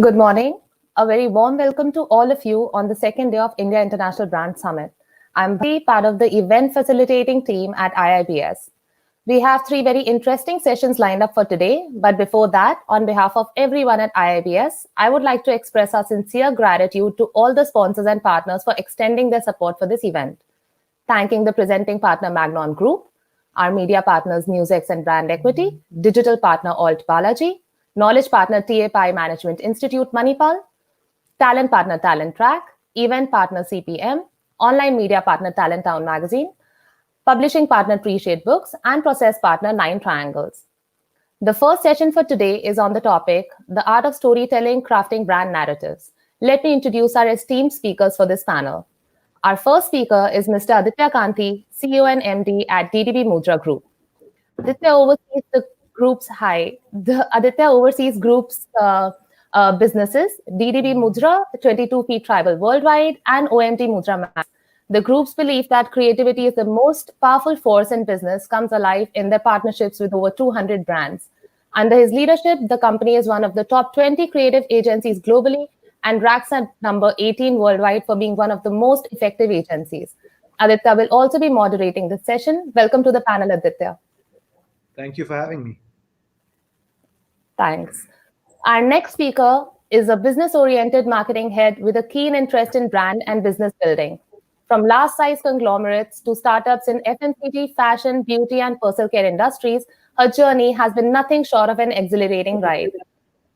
Good morning. A very warm welcome to all of you on the second day of India International Brand Summit. I'm Bhakti, part of the event facilitating team at IIBS. We have three very interesting sessions lined up for today. But before that, on behalf of everyone at IIBS, I would like to express our sincere gratitude to all the sponsors and partners for extending their support for this event. Thanking the presenting partner Magnon Group, our media partners Musex and Brand Equity, digital partner Alt Balaji, knowledge partner TA Pi Management Institute Manipal, talent partner Talent Track, event partner CPM, online media partner Talent Town Magazine, publishing partner Tree Shade Books, and process partner Nine Triangles. The first session for today is on the topic, the art of storytelling, crafting brand narratives. Let me introduce our esteemed speakers for this panel. Our first speaker is Mr. Aditya Kanti, CEO and MD at DDB Mudra Group. Aditya oversees the group's businesses, DDB Mudra, 22 Feet Tribal Worldwide, and OMT Mudra Max. The group's belief that creativity is the most powerful force in business comes alive in their partnerships with over 200 brands. Under his leadership, the company is one of the top 20 creative agencies globally and ranks at number 18 worldwide for being one of the most effective agencies. Aditya will also be moderating this session. Welcome to the panel, Aditya. Thank you for having me. Thanks. Our next speaker is a business-oriented marketing head with a keen interest in brand and business building. From large-size conglomerates to startups in FMCG, fashion, beauty, and personal care industries, her journey has been nothing short of an exhilarating ride.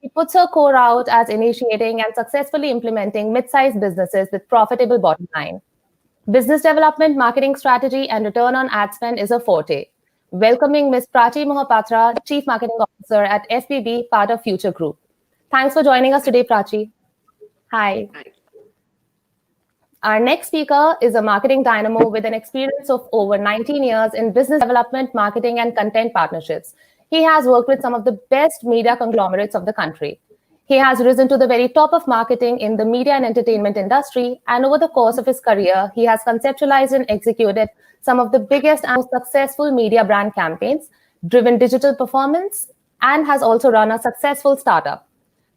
She puts her core out as initiating and successfully implementing mid-sized businesses with profitable bottom line. Business development, marketing strategy, and return on ad spend is her forte. Welcoming Ms. Prachi Mohapatra, Chief Marketing Officer at FBB, part of Future Group. Thanks for joining us today, Prachi. Hi. Our next speaker is a marketing dynamo with an experience of over 19 years in business development, marketing, and content partnerships. He has worked with some of the best media conglomerates of the country. He has risen to the very top of marketing in the media and entertainment industry, and over the course of his career, he has conceptualized and executed some of the biggest and most successful media brand campaigns, driven digital performance, and has also run a successful startup.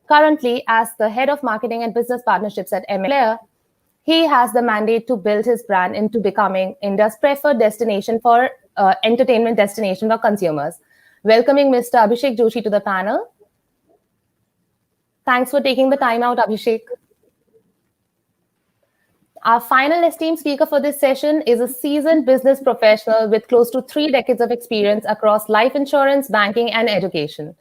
Currently, as the head of marketing and business partnerships at MLA, he has the mandate to build his brand into becoming India's preferred destination for entertainment destination for consumers. Welcoming Mr. Abhishek Joshi to the panel. Thanks for taking the time out, Abhishek. Our final esteemed speaker for this session is a seasoned business professional with close to 3 decades of experience across life insurance, banking, and education.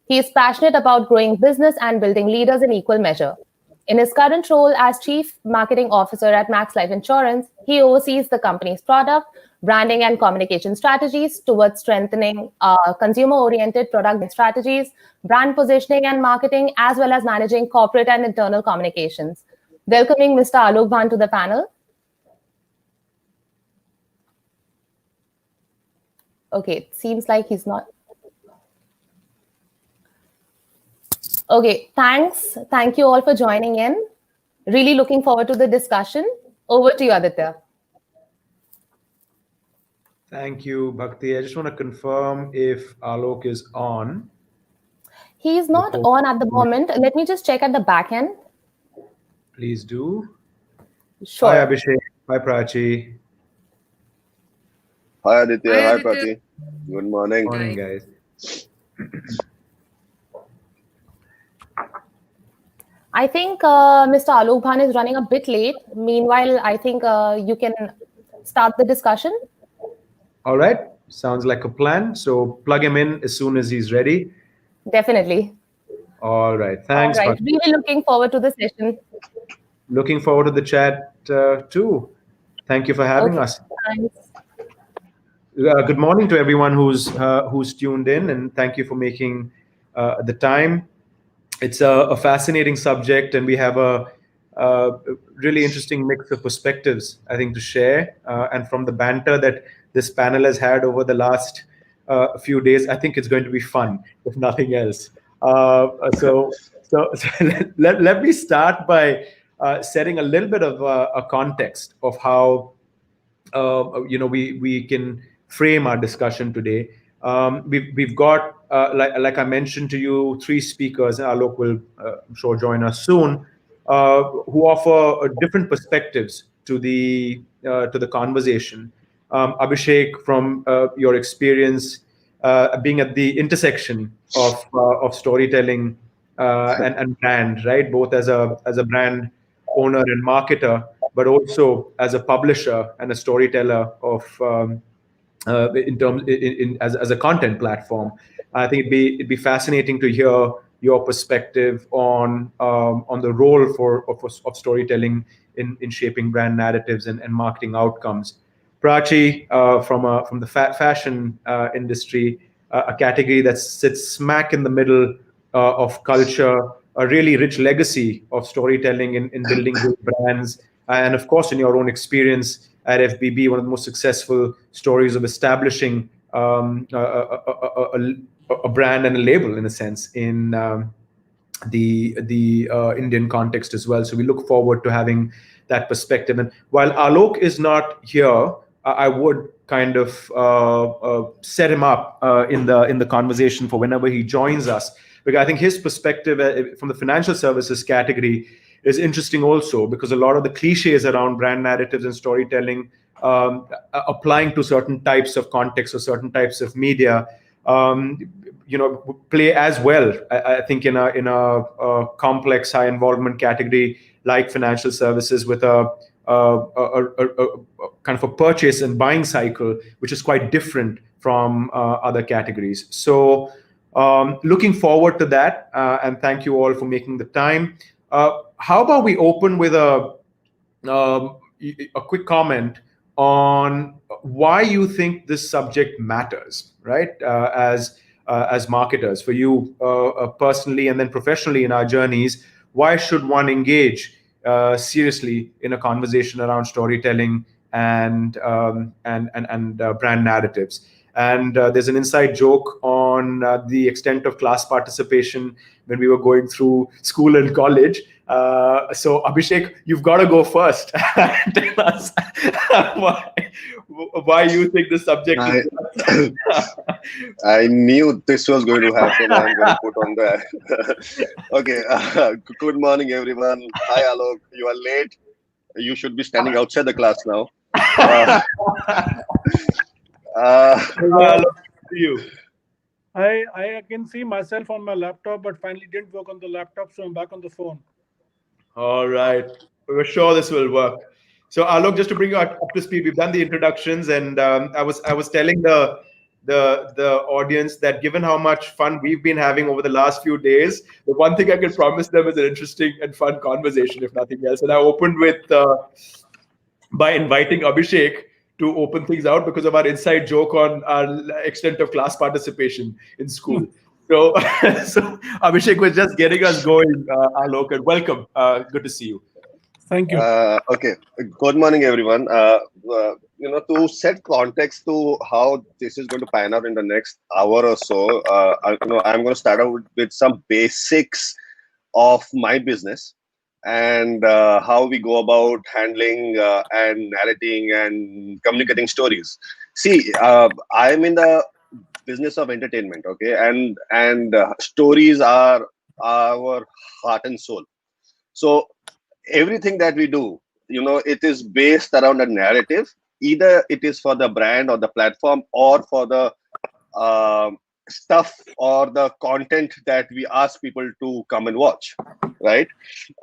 He is passionate about growing business and building leaders in equal measure. In his current role as Chief Marketing Officer at Max Life Insurance, he oversees the company's product, branding, and communication strategies towards strengthening consumer-oriented product strategies, brand positioning and marketing, as well as managing corporate and internal communications. Welcoming Mr. Alok Bhan to the panel. Okay, it seems like he's not. Okay, thanks. Thank you all for joining in. Really looking forward to the discussion. Over to you, Aditya. Thank you, Bhakti. I just want to confirm if Alok is on. He is not on at the moment. Let me just check at the back end. Please do. Sure. Hi, Abhishek. Hi, Prachi. Hi, Aditya. Hi, Prachi. Good morning. Morning, guys. I think Mr. Alok Bhan is running a bit late. Meanwhile, I think you can start the discussion. All right. Sounds like a plan. So plug him in as soon as he's ready. Definitely. All right. Thanks. All right. Really looking forward to the session. Looking forward to the chat too. Thank you for having us. Thanks. Good morning to everyone who's tuned in, and thank you for making the time. It's a fascinating subject, and we have a really interesting mix of perspectives, I think, to share. And from the banter that this panel has had over the last few days, I think it's going to be fun, if nothing else. So let me start by setting a little bit of a context of how we can frame our discussion today. We've got like I mentioned to you, three speakers, and Alok will, I'm sure, join us soon, who offer different perspectives to the conversation. Abhishek, from your experience being at the intersection of storytelling and brand, right? Both as a brand owner and marketer, but also as a publisher and a storyteller of in terms as a content platform. I think it'd be fascinating to hear your perspective on the role of storytelling in shaping brand narratives and marketing outcomes. Prachi, from the fashion industry, a category that sits smack in the middle of culture, a really rich legacy of storytelling in building good brands, and of course, in your own experience at FBB, one of the most successful stories of establishing a brand and a label, in a sense, in the Indian context as well. So we look forward to having that perspective. And while Alok is not here, I would kind of set him up in the conversation for whenever he joins us, because I think his perspective from the financial services category is interesting also, because a lot of the cliches around brand narratives and storytelling applying to certain types of contexts or certain types of media, play as well. I think in a complex, high involvement category like financial services, with a kind of a purchase and buying cycle, which is quite different from other categories. So, looking forward to that, and thank you all for making the time. How about we open with a quick comment on why you think this subject matters, right? As marketers, for you personally and then professionally in our journeys, why should one engage seriously in a conversation around storytelling and brand narratives? And there's an inside joke on the extent of class participation when we were going through school and college. So Abhishek, you've got to go first. Tell us why you think the subject I, is. I knew this was going to happen. I'm going to put on that. Okay. Good morning, everyone. Hi, Alok. You are late. You should be standing outside the class now. Uh, Hello, to you. I can see myself on my laptop, but finally didn't work on the laptop, so I'm back on the phone. All right. We were sure this will work. So Alok, just to bring you up to speed, we've done the introductions, and I was telling the audience that given how much fun we've been having over the last few days, the one thing I can promise them is an interesting and fun conversation, if nothing else. And I opened with by inviting Abhishek to open things out because of our inside joke on our extent of class participation in school. So, so Abhishek was just getting us going, Alok, and welcome. Good to see you. Thank you. okay. Good morning, everyone. To set context to how this is going to pan out in the next hour or so, I'm going to start out with some basics of my business and how we go about handling and narrating and communicating stories. See, I'm in the business of entertainment, okay, and stories are our heart and soul. So everything that we do, it is based around a narrative. Either it is for the brand or the platform, or for the stuff or the content that we ask people to come and watch, right?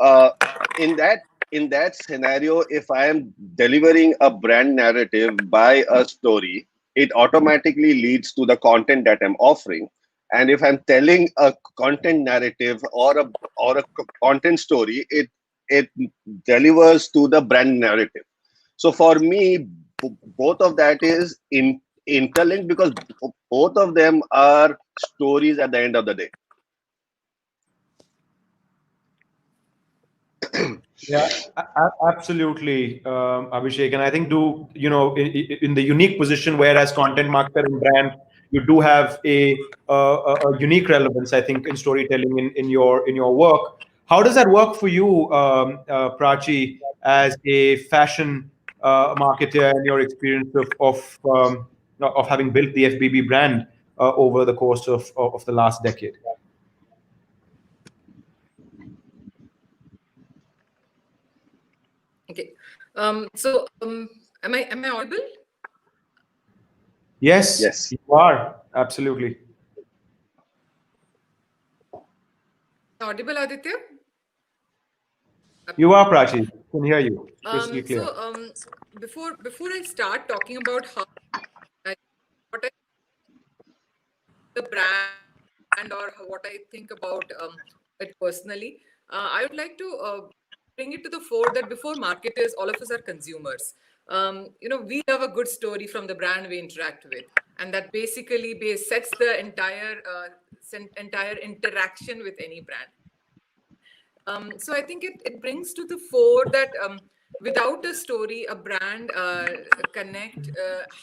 uh, in that scenario, if I am delivering a brand narrative by a story, it automatically leads to the content that I'm offering. And if I'm telling a content narrative or a content story, it delivers to the brand narrative. So for me, both of that is interlinked, because both of them are stories at the end of the day. Yeah, absolutely, Abhishek. And I think in the unique position where as content marketer and brand, you do have a unique relevance, I think, in storytelling in your work. How does that work for you, Prachi, as a fashion marketer and your experience of having built the FBB brand? over the course of the last decade. Okay. Am I audible? Yes, Yes. you are. Absolutely. Audible, Aditya? You are, Prachi. Can hear you crystal clear. Before I start talking about how what I the brand or what I think about it personally, I would like to bring it to the fore that before marketers, all of us are consumers. We love a good story from the brand we interact with, and that basically sets the entire interaction with any brand. So I think it brings to the fore that without a story, a brand connect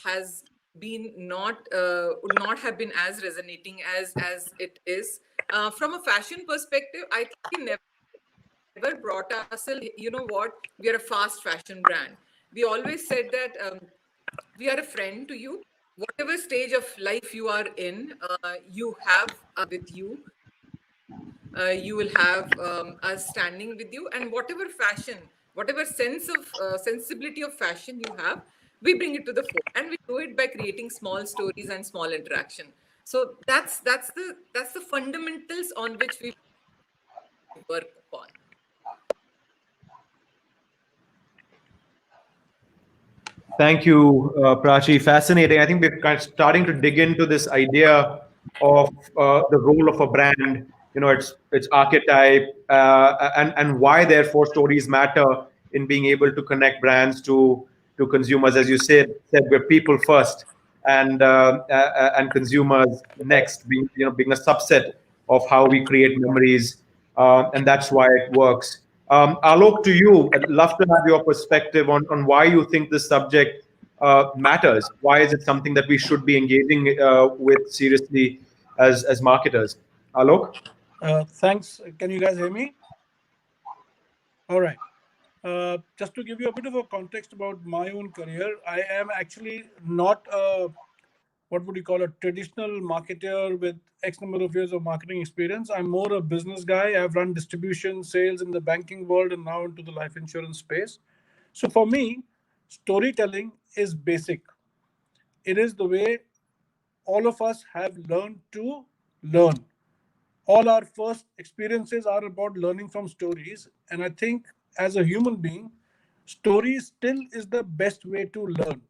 has been not would not have been as resonating as it is. From a fashion perspective, I think it never brought us you know what, we are a fast fashion brand. We always said that we are a friend to you. Whatever stage of life you are in, you have with you. You will have us standing with you, and whatever fashion, whatever sense of sensibility of fashion you have, we bring it to the fore, and we do it by creating small stories and small interaction. So that's the fundamentals on which we work upon. Thank you, Prachi. Fascinating. I think we're kind of starting to dig into this idea of the role of a brand. Its archetype, and why therefore stories matter in being able to connect brands to consumers. As you said we're people first, and consumers next, being a subset of how we create memories, and that's why it works. Alok, to you, I'd love to have your perspective on why you think this subject matters. Why is it something that we should be engaging with seriously as marketers? Alok? Thanks. Can you guys hear me? All right. Just to give you a bit of a context about my own career, I am actually not what would you call a traditional marketer with X number of years of marketing experience. I'm more a business guy. I've run distribution, sales in the banking world, and now into the life insurance space. So for me, storytelling is basic. It is the way all of us have learned to learn. All our first experiences are about learning from stories. And I think as a human being, stories still is the best way to learn.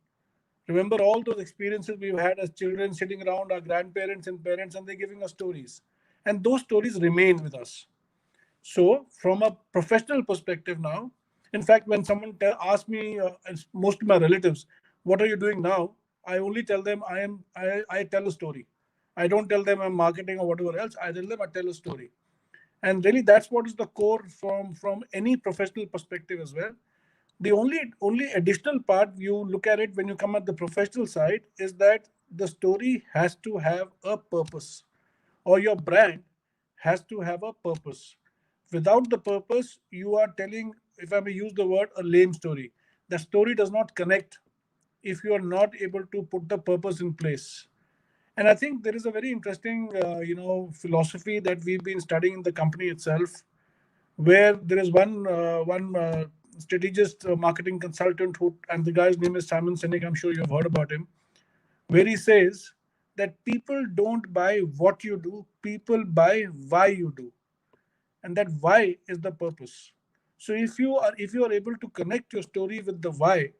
Remember all those experiences we've had as children sitting around our grandparents and parents, and they're giving us stories. And those stories remain with us. So, from a professional perspective now, in fact, when someone asks me, and most of my relatives, what are you doing now? I only tell them I tell a story. I don't tell them I'm marketing or whatever else. I tell them I tell a story. And really, that's what is the core from any professional perspective as well. The only additional part you look at it when you come at the professional side is that the story has to have a purpose, or your brand has to have a purpose. Without the purpose, you are telling, if I may use the word, a lame story. The story does not connect if you are not able to put the purpose in place. And I think there is a very interesting, philosophy that we've been studying in the company itself, where there is one strategist, marketing consultant who, and the guy's name is Simon Sinek. I'm sure you've heard about him, where he says that people don't buy what you do, people buy why you do, and that why is the purpose. So if you are able to connect your story with the why,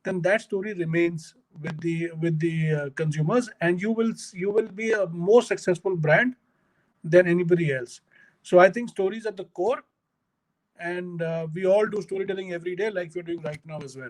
then that story remains with the consumers, and you will be a more successful brand than anybody else. So I think stories at the core, and we all do storytelling every day, like we're doing right now as well.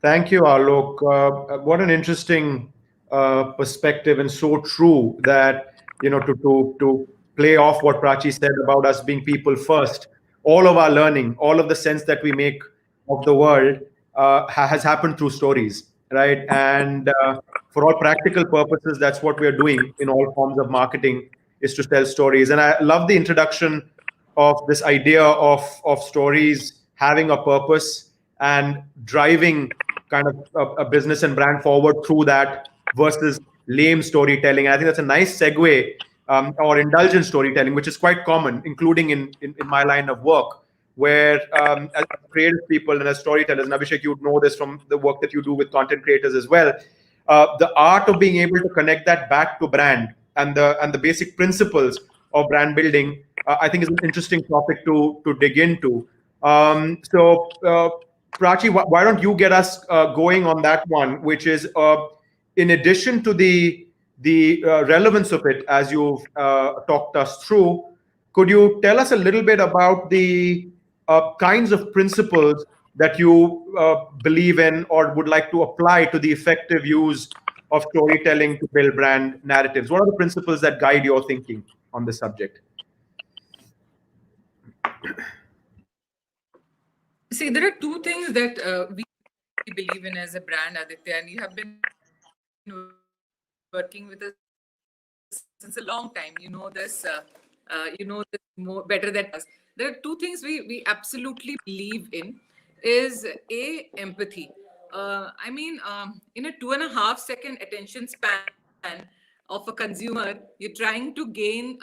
Thank you, Alok. What an interesting perspective, and so true that to play off what Prachi said about us being people first. All of our learning, all of the sense that we make of the world has happened through stories, right? And for all practical purposes, that's what we are doing in all forms of marketing, is to tell stories. And I love the introduction of this idea of stories having a purpose and driving kind of a business and brand forward through that versus lame storytelling. I think that's a nice segue, or indulgent storytelling, which is quite common, including in my line of work, where as creative people and as storytellers, and Abhishek, you'd know this from the work that you do with content creators as well, the art of being able to connect that back to brand and the basic principles of brand building, I think is an interesting topic to dig into. Prachi, why don't you get us going on that one, which is in addition to the relevance of it, as you've talked us through, could you tell us a little bit about the kinds of principles that you believe in or would like to apply to the effective use of storytelling to build brand narratives? What are the principles that guide your thinking on this subject? See, there are two things that we believe in as a brand, Aditya, and you have been working with us since a long time. You know this more better than us. There are two things we absolutely believe in is empathy. In a 2.5 second attention span of a consumer, you're trying to gain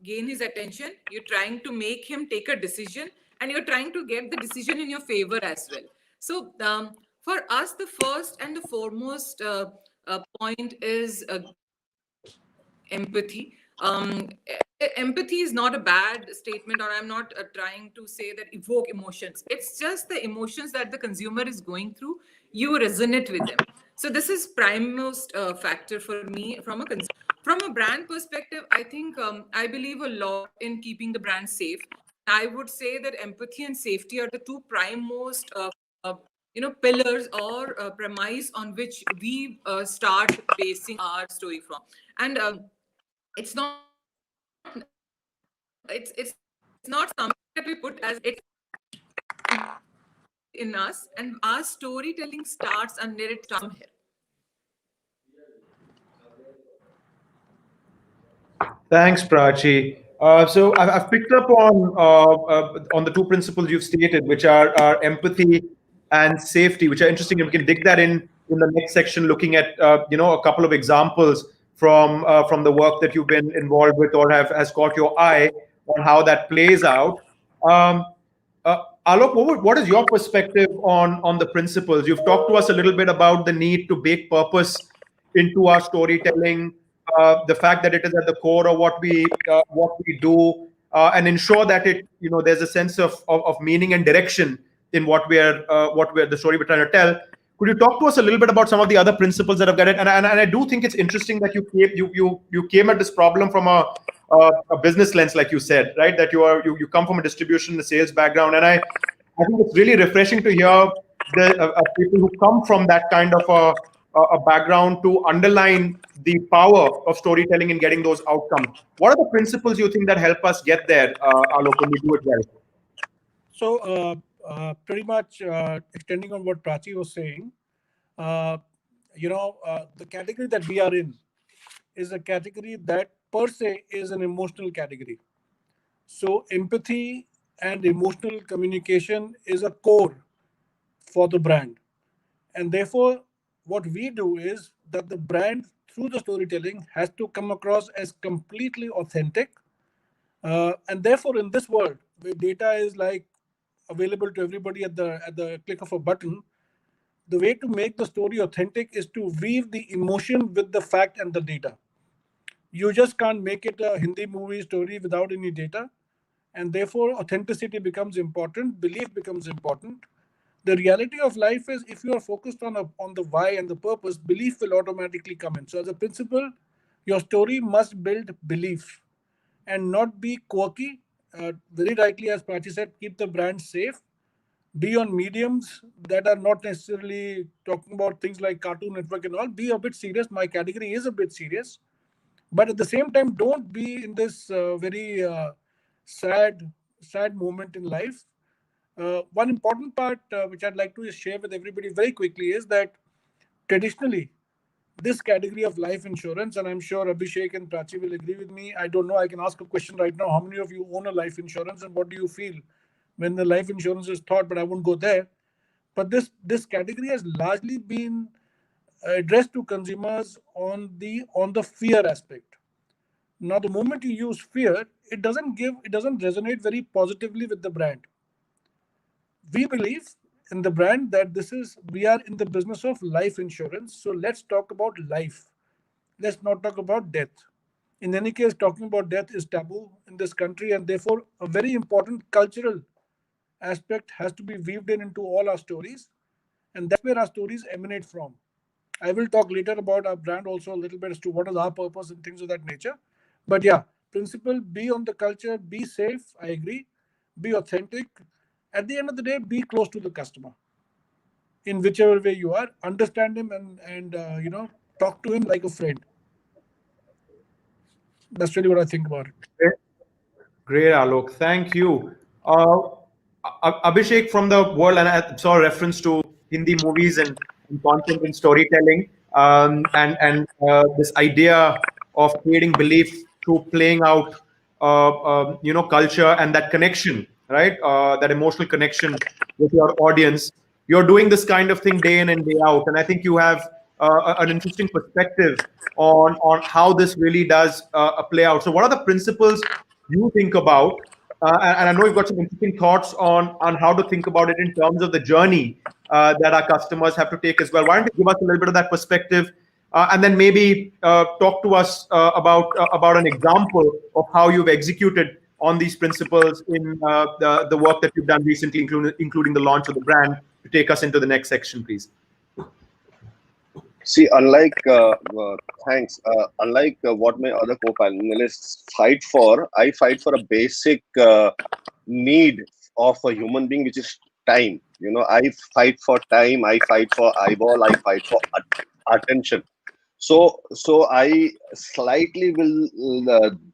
his attention. You're trying to make him take a decision, and you're trying to get the decision in your favor as well. So for us, the first and the foremost point is empathy. Empathy is not a bad statement, or I'm not trying to say that evoke emotions. It's just the emotions that the consumer is going through. You resonate with them. So this is prime most factor for me from a brand perspective. I think I believe a lot in keeping the brand safe. I would say that empathy and safety are the two prime most pillars or premise on which we start basing our story from. And it's not it's not something that we put as in us, and our storytelling starts and narrative starts from here. Thanks, Prachi. So I've picked up on the two principles you've stated, which are empathy and safety, which are interesting, and we can dig that in the next section, looking at a couple of examples from the work that you've been involved with or has caught your eye on how that plays out. Um, Alok, what is your perspective on the principles? You've talked to us a little bit about the need to bake purpose into our storytelling, the fact that it is at the core of what we do, and ensure that there's a sense of meaning and direction in what we're the story we're trying to tell. Could you talk to us a little bit about some of the other principles that have got it? And I do think it's interesting that you came at this problem from a business lens, like you said, right? That you come from a distribution, a sales background, and I think it's really refreshing to hear the people who come from that kind of a background to underline the power of storytelling in getting those outcomes. What are the principles you think that help us get there, Alok, when we do it well? So, pretty much extending on what Prachi was saying, uh, the category that we are in is a category that per se is an emotional category. So, empathy and emotional communication is a core for the brand. And therefore, what we do is that the brand, through the storytelling, has to come across as completely authentic. And therefore, in this world where data is like available to everybody at the click of a button, the way to make the story authentic is to weave the emotion with the fact and the data. You just can't make it a Hindi movie story without any data. And therefore, authenticity becomes important, belief becomes important. The reality of life is if you are focused on the why and the purpose, belief will automatically come in. So, as a principle, your story must build belief and not be quirky. Very rightly, as Prachi said, keep the brand safe. Be on mediums that are not necessarily talking about things like Cartoon Network and all. Be a bit serious. My category is a bit serious. But at the same time, don't be in this very sad moment in life. One important part which I'd like to share with everybody very quickly is that traditionally, this category of life insurance, and I'm sure Abhishek and Prachi will agree with me. I don't know. I can ask a question right now. How many of you own a life insurance, and what do you feel when the life insurance is thought? But I won't go there. But this category has largely been addressed to consumers on the fear aspect. Now, the moment you use fear, it doesn't resonate very positively with the brand. We believe in the brand that we are in the business of life insurance. So let's talk about life. Let's not talk about death. In any case, talking about death is taboo in this country, and therefore a very important cultural aspect has to be weaved into all our stories, and that's where our stories emanate from. I will talk later about our brand also a little bit as to what is our purpose and things of that nature. But yeah, principle, be on the culture, be safe, I agree, be authentic. At the end of the day, be close to the customer in whichever way you are. Understand him and talk to him like a friend. That's really what I think about it. Great, Alok. Thank you. Abhishek, from the world, and I saw a reference to Hindi movies and content and storytelling, and this idea of creating belief through playing out, culture and that connection, right? That emotional connection with your audience. You're doing this kind of thing day in and day out, and I think you have an interesting perspective on how this really does play out. So, what are the principles you think about? And I know you've got some interesting thoughts on how to think about it in terms of the journey that our customers have to take as well. Why don't you give us a little bit of that perspective, and then maybe talk to us about an example of how you've executed on these principles in the work that you've done recently, including the launch of the brand, to take us into the next section, please. See, thanks. Unlike what my other co-panelists fight for, I fight for a basic need of a human being, which is time. I fight for time. I fight for eyeball. I fight for attention. So I slightly will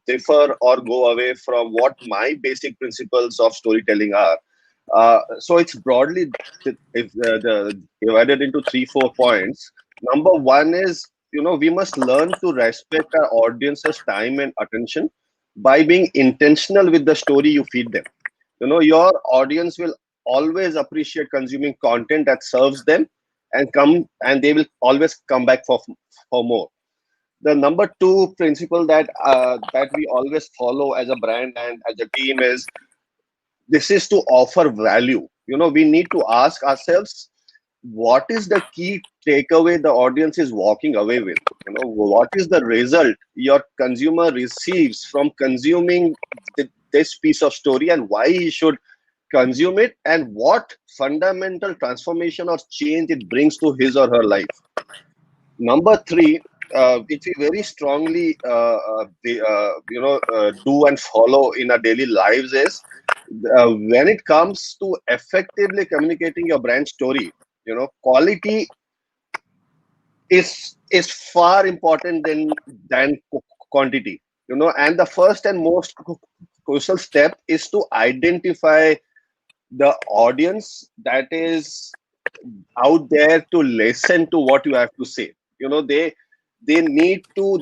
differ or go away from what my basic principles of storytelling are. So it's broadly divided into 3-4 points. Number one is, we must learn to respect our audience's time and attention by being intentional with the story you feed them. Your audience will always appreciate consuming content that serves them and they will always come back for more. The number two principle that we always follow as a brand and as a team is this is to offer value. We need to ask ourselves, what is the key takeaway the audience is walking away with? What is the result your consumer receives from consuming this piece of story, and why he should consume it, and what fundamental transformation or change it brings to his or her life. Number three, which we very strongly do and follow in our daily lives is when it comes to effectively communicating your brand story, quality is far important than quantity. And the first and most crucial step is to identify the audience that is out there to listen to what you have to say. They need to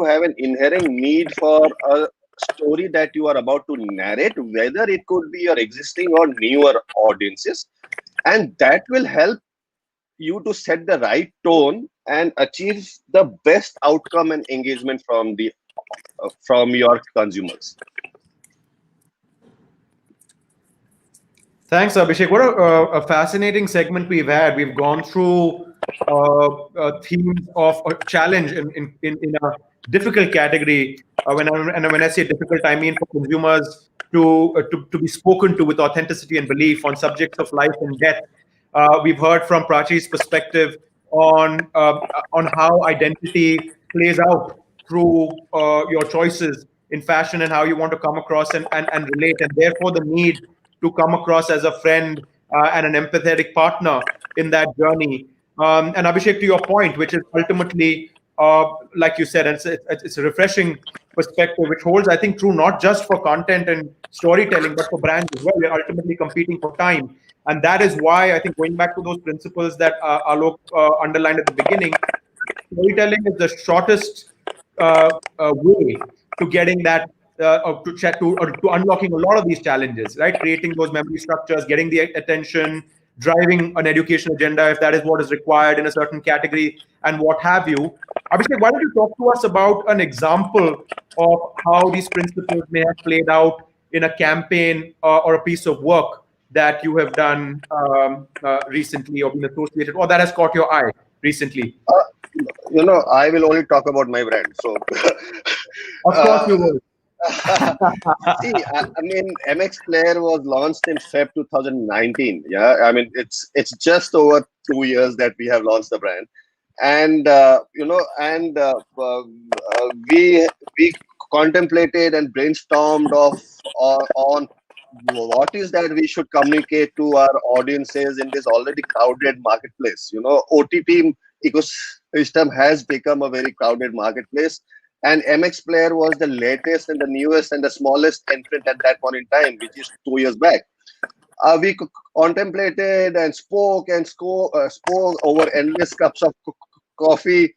have an inherent need for a story that you are about to narrate, whether it could be your existing or newer audiences, and that will help you to set the right tone and achieve the best outcome and engagement from your consumers. Thanks, Abhishek. What a fascinating segment we've had. We've gone through themes of a challenge in a difficult category. When I say difficult, I mean for consumers to be spoken to with authenticity and belief on subjects of life and death. We've heard from Prachi's perspective on how identity plays out through your choices in fashion and how you want to come across and relate, and therefore the need to come across as a friend and an empathetic partner in that journey. And Abhishek, to your point, which is ultimately, like you said, it's a refreshing perspective, which holds, I think, true not just for content and storytelling, but for brands as well. We're ultimately competing for time. And that is why I think, going back to those principles that Alok underlined at the beginning, storytelling is the shortest way to getting that to unlocking a lot of these challenges, right? Creating those memory structures, getting the attention, driving an education agenda, if that is what is required in a certain category, and what have you. Abhishek, why don't you talk to us about an example of how these principles may have played out in a campaign or a piece of work that you have done recently or been associated, or that has caught your eye recently? I will only talk about my brand. So, Of course uh, you will. see, I mean, MX Player was launched in Feb 2019. Yeah, I mean, it's just over 2 years that we have launched the brand, and we contemplated and brainstormed on what is that we should communicate to our audiences in this already crowded marketplace. OTT ecosystem has become a very crowded marketplace, and MX Player was the latest and the newest and the smallest entrant at that point in time, which is 2 years back. We contemplated and spoke over endless cups of coffee,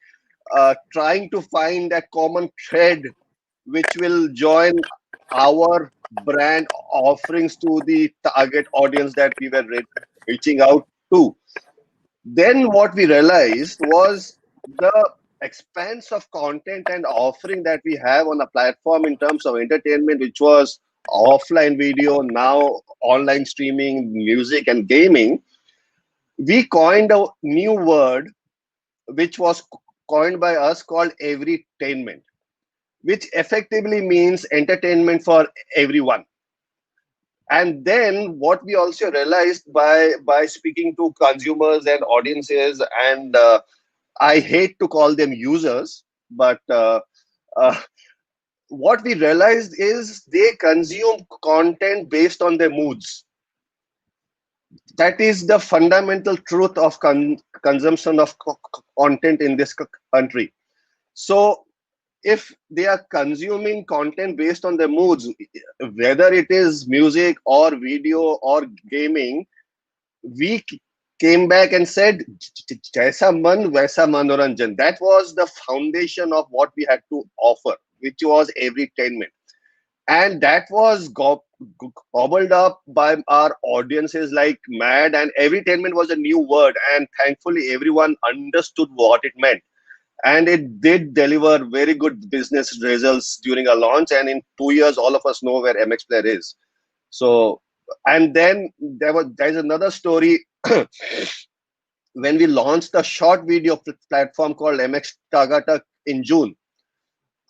trying to find that common thread which will join our brand offerings to the target audience that we were reaching out to. Then what we realized was the expanse of content and offering that we have on a platform in terms of entertainment, which was offline video, now online streaming, music, and gaming. We coined a new word which was coined by us called everytainment, which effectively means entertainment for everyone. And then what we also realized by speaking to consumers and audiences, and I hate to call them users, but uh, what we realized is they consume content based on their moods. That is the fundamental truth of consumption of content in this country. So if they are consuming content based on their moods, whether it is music or video or gaming, we came back and said, Jaisa man, vaisa manoranjan. That was the foundation of what we had to offer, which was everytainment. And that was gobbled up by our audiences like mad. And everytainment was a new word. And thankfully, everyone understood what it meant. And it did deliver very good business results during our launch. And in 2 years, all of us know where MX Player is. So, and then there's another story. When we launched a short video platform called MX Tagata in June,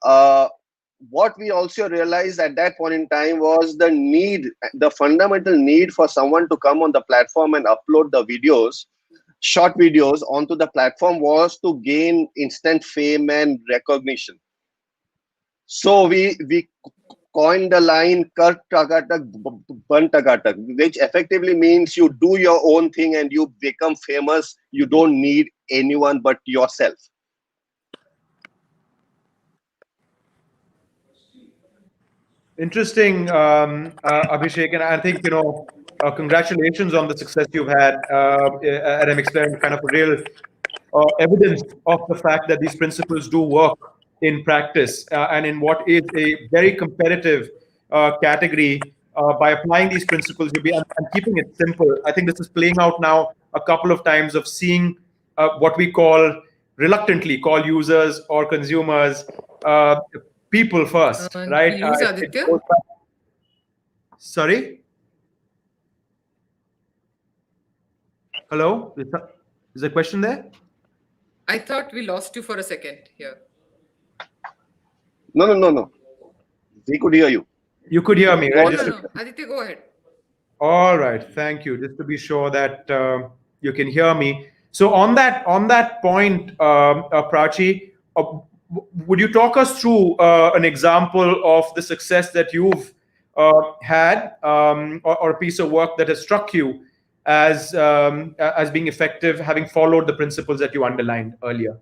uh, what we also realized at that point in time was the fundamental need for someone to come on the platform and upload the videos, short videos onto the platform, was to gain instant fame and recognition. So we coined the line "Kar Tagatak, Ban Tagatak," which effectively means you do your own thing and you become famous. You don't need anyone but yourself. Interesting, Abhishek, and I think congratulations on the success you've had at MX Player, kind of a real evidence of the fact that these principles do work in practice and in what is a very competitive category. By applying these principles, you'll be and keeping it simple. I think this is playing out now a couple of times of seeing what we reluctantly call users or consumers, people first, right? We lose It Aditya. goes back. Sorry. Hello. Is there a question there? I thought we lost you for a second here. No. We could hear you. You could hear me, right? What? No. Aditya, go ahead. All right, thank you. Just to be sure that you can hear me. So on that point, Prachi, would you talk us through an example of the success that you've had, or a piece of work that has struck you as being effective, having followed the principles that you underlined earlier?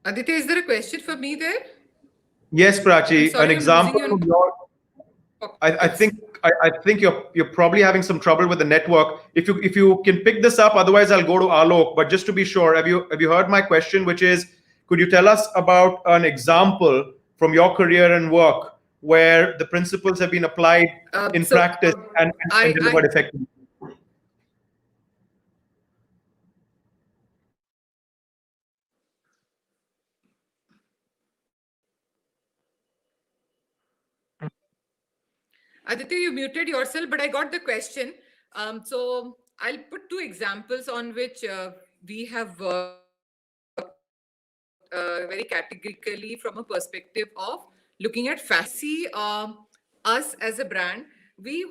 Aditya, is there a question for me there? Yes, I'm Prachi, an sorry, I'm losing example you. from your. I think I think you're probably having some trouble with the network. If you can pick this up, otherwise I'll go to Alok. But just to be sure, have you heard my question, which is, could you tell us about an example from your career and work where the principles have been applied in So practice and delivered effectively? Aditya, you muted yourself, but I got the question. So I'll put two examples on which we have worked very categorically from a perspective of looking at fashion. See us as a brand, we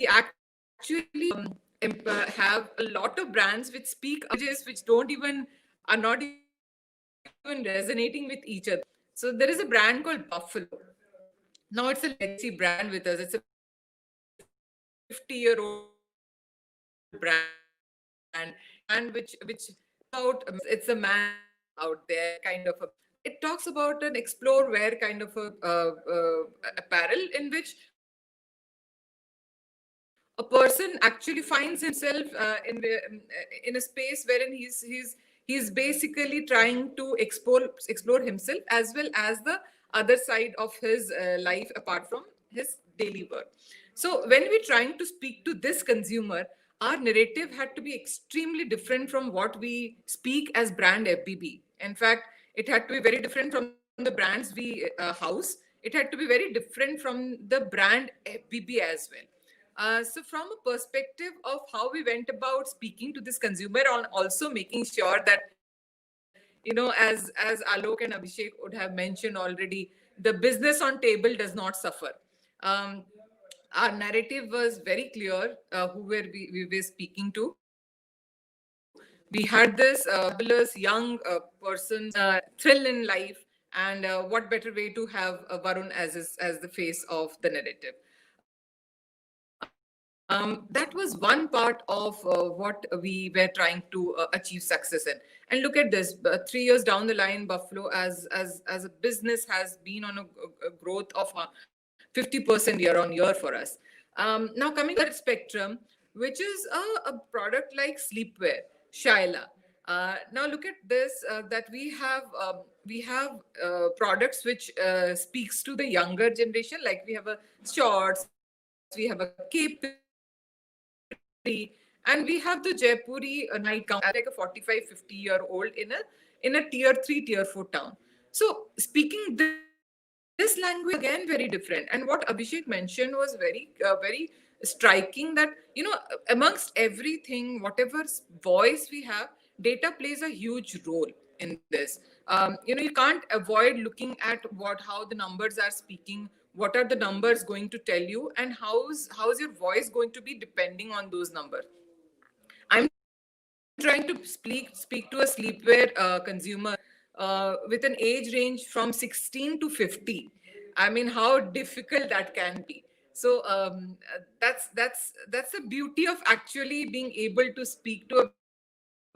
actually have a lot of brands which speak languages which are not even resonating with each other. So there is a brand called Buffalo. Now it's a legacy brand with us. It's a 50-year-old brand. It's a brand which it's a man out there kind of a. It talks about an explore wear kind of a apparel in which a person actually finds himself in a space wherein he's basically trying to explore himself as well as the other side of his life apart from his daily work. So when we're trying to speak to this consumer, our narrative had to be extremely different from what we speak as brand FBB. In fact, it had to be very different from the brands we house. It had to be very different from the brand FBB as well. So from a perspective of how we went about speaking to this consumer, on also making sure that, as Alok and Abhishek would have mentioned already, the business on table does not suffer. um, our narrative was very clear, who we were speaking to. We had this fabulous young person's thrill in life, and what better way to have Varun as the face of the narrative. That was one part of what we were trying to achieve success in. And look at this, 3 years down the line, Buffalo as a business has been on a growth of 50% year on year for us. Now coming to the other spectrum, which is a product like sleepwear, Shaila. Now look at this, that we have products which speaks to the younger generation. Like we have a shorts, we have a capri, and we have the Jaipuri nightgown like a 45-50 year old in a tier 3 tier 4 town. So speaking this language again very different. And what Abhishek mentioned was very striking, that amongst everything, whatever voice we have, data plays a huge role in this. You can't avoid looking at how the numbers are speaking, what are the numbers going to tell you, and how's your voice going to be depending on those numbers. I'm trying to speak to a sleepwear consumer with an age range from 16 to 50. I mean, how difficult that can be. So that's the beauty of actually being able to speak to a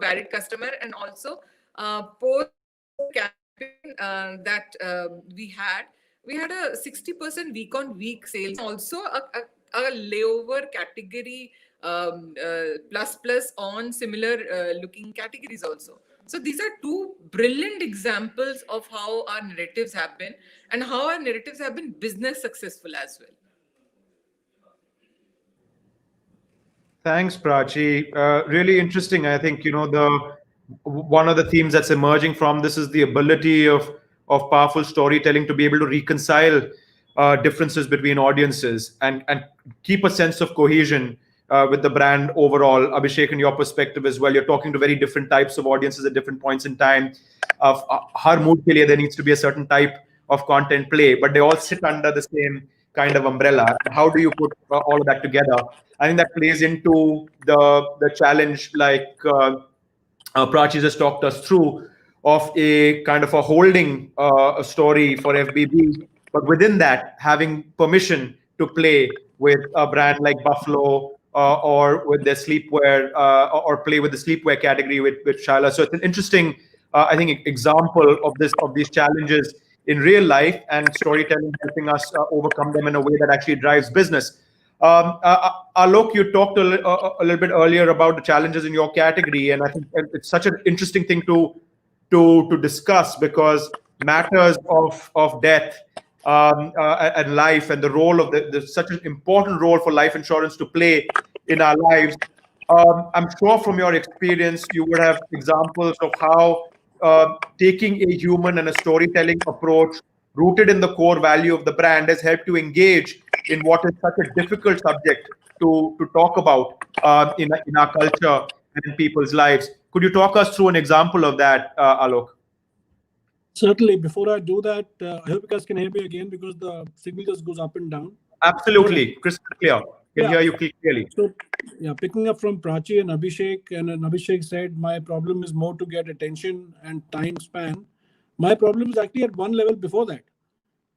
varied customer. And also post campaign that we had a 60% week on week sales increase, and also a layover category plus on similar looking categories also. So these are two brilliant examples of how our narratives have been, and how our narratives have been business successful as well. Thanks, Prachi. Really interesting. I think the one of the themes that's emerging from this is the ability of powerful storytelling to be able to reconcile differences between audiences and keep a sense of cohesion with the brand overall. Abhishek, in your perspective as well, you're talking to very different types of audiences at different points in time. Har mood ke liye there needs to be a certain type of content play, but they all sit under the same kind of umbrella. How do you put all of that together? I think that plays into the challenge, like Prachi just talked us through, of a kind of a holding a story for FBB, but within that, having permission to play with a brand like Buffalo or with their sleepwear or play with the sleepwear category with Shyla. So it's an interesting, I think, example of these challenges in real life, and storytelling helping us overcome them in a way that actually drives business. Alok, you talked a little bit earlier about the challenges in your category, and I think it's such an interesting thing to discuss, because matters of death and life, and the role of the such an important role for life insurance to play in our lives. I'm sure from your experience, you would have examples of how taking a human and a storytelling approach rooted in the core value of the brand has helped to engage in what is such a difficult subject to talk about in our culture and in people's lives. Could you talk us through an example of that, Alok? Certainly. Before I do that, I hope you guys can hear me again because the signal just goes up and down. All right. Absolutely, crystal clear. Can Yeah. hear you clearly. So, yeah, picking up from Prachi and Abhishek said, my problem is more to get attention and time span. My problem is actually at one level before that.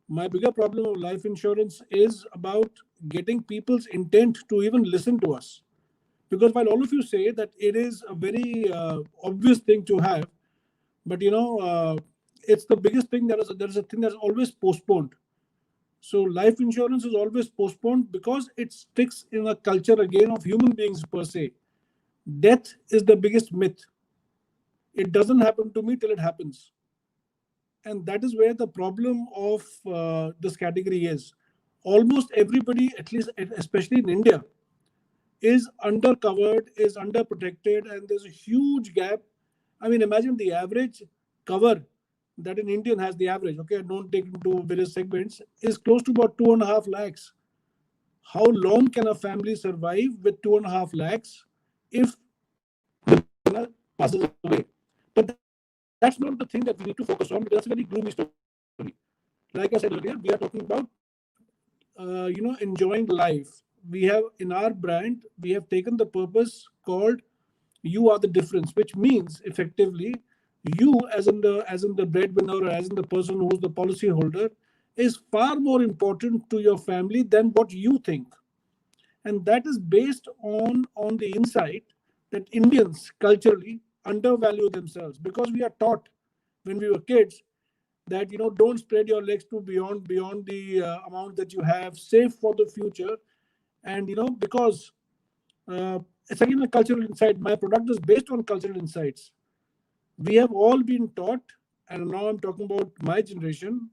My bigger problem of life insurance is about getting people's intent to even listen to us. Because while all of you say that it is a very obvious thing to have, but it's the biggest thing. There is a thing that's always postponed. So life insurance is always postponed because it sticks in a culture again of human beings per se. Death is the biggest myth. It doesn't happen to me till it happens. And that is where the problem of this category is. Almost everybody, at least especially in India, is undercovered, is underprotected, and there's a huge gap. I mean, imagine the average cover that an Indian has, the average, okay, don't take into various segments, is close to about 2.5 lakhs. How long can a family survive with 2.5 lakhs if the breadwinner passes away? But that's not the thing that we need to focus on, because that's a very gloomy story. Like I said earlier, we are talking about enjoying life. We have in our brand, we have taken the purpose called "You are the difference," which means effectively you, as in the breadwinner or as in the person who's the policy holder, is far more important to your family than what you think. And that is based on the insight that Indians culturally undervalue themselves, because we are taught when we were kids that don't spread your legs to beyond the amount that you have, save for the future. And because it's again a cultural insight. My product is based on cultural insights. We have all been taught, and now I'm talking about my generation,